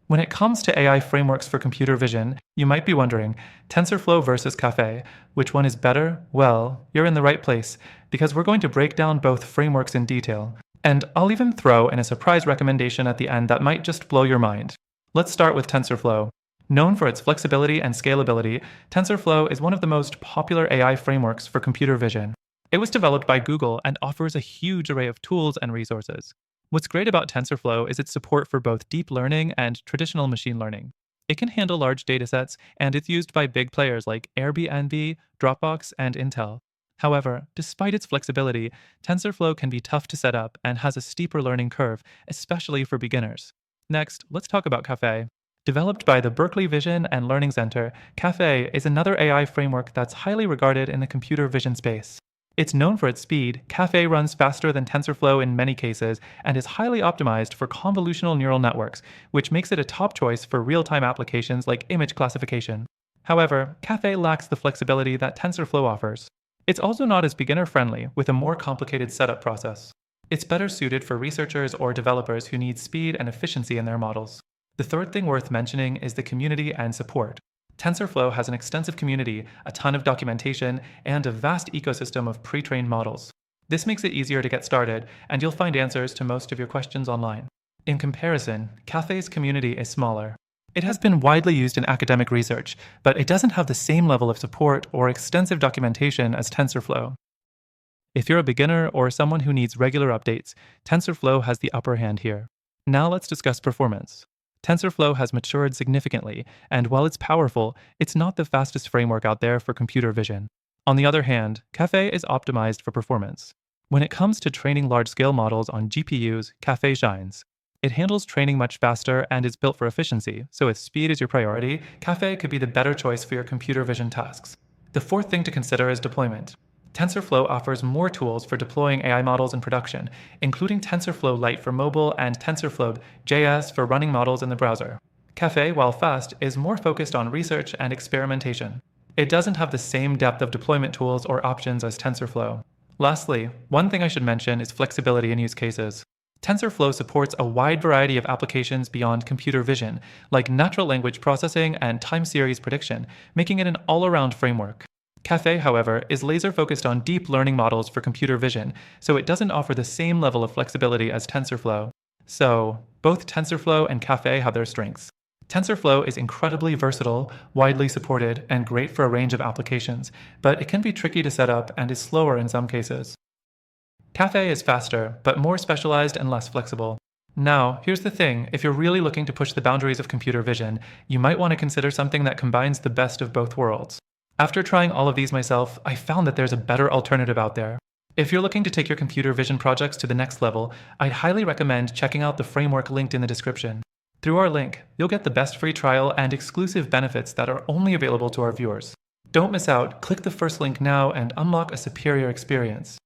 When it comes to AI frameworks for computer vision, you might be wondering, TensorFlow versus Caffe, which one is better? Well, you're in the right place, because we're going to break down both frameworks in detail. And I'll even throw in a surprise recommendation at the end that might just blow your mind. Let's start with TensorFlow. Known for its flexibility and scalability, TensorFlow is one of the most popular AI frameworks for computer vision. It was developed by Google and offers a huge array of tools and resources. What's great about TensorFlow is its support for both deep learning and traditional machine learning. It can handle large datasets, and it's used by big players like Airbnb, Dropbox, and Intel. However, despite its flexibility, TensorFlow can be tough to set up and has a steeper learning curve, especially for beginners. Next, let's talk about Caffe. Developed by the Berkeley Vision and Learning Center, Caffe is another AI framework that's highly regarded in the computer vision space. It's known for its speed. Caffe runs faster than TensorFlow in many cases and is highly optimized for convolutional neural networks, which makes it a top choice for real-time applications like image classification. However, Caffe lacks the flexibility that TensorFlow offers. It's also not as beginner-friendly, with a more complicated setup process. It's better suited for researchers or developers who need speed and efficiency in their models. The third thing worth mentioning is the community and support. TensorFlow has an extensive community, a ton of documentation, and a vast ecosystem of pre-trained models. This makes it easier to get started, and you'll find answers to most of your questions online. In comparison, Caffe's community is smaller. It has been widely used in academic research, but it doesn't have the same level of support or extensive documentation as TensorFlow. If you're a beginner or someone who needs regular updates, TensorFlow has the upper hand here. Now let's discuss performance. TensorFlow has matured significantly, and while it's powerful, it's not the fastest framework out there for computer vision. On the other hand, Caffe is optimized for performance. When it comes to training large-scale models on GPUs, Caffe shines. It handles training much faster and is built for efficiency, so if speed is your priority, Caffe could be the better choice for your computer vision tasks. The fourth thing to consider is deployment. TensorFlow offers more tools for deploying AI models in production, including TensorFlow Lite for mobile and TensorFlow JS for running models in the browser. Caffe, while fast, is more focused on research and experimentation. It doesn't have the same depth of deployment tools or options as TensorFlow. Lastly, one thing I should mention is flexibility in use cases. TensorFlow supports a wide variety of applications beyond computer vision, like natural language processing and time series prediction, making it an all-around framework. Caffe, however, is laser-focused on deep learning models for computer vision, so it doesn't offer the same level of flexibility as TensorFlow. So, both TensorFlow and Caffe have their strengths. TensorFlow is incredibly versatile, widely supported, and great for a range of applications, but it can be tricky to set up and is slower in some cases. Caffe is faster, but more specialized and less flexible. Now, here's the thing, if you're really looking to push the boundaries of computer vision, you might want to consider something that combines the best of both worlds. After trying all of these myself, I found that there's a better alternative out there. If you're looking to take your computer vision projects to the next level, I'd highly recommend checking out the framework linked in the description. Through our link, you'll get the best free trial and exclusive benefits that are only available to our viewers. Don't miss out, click the first link now and unlock a superior experience.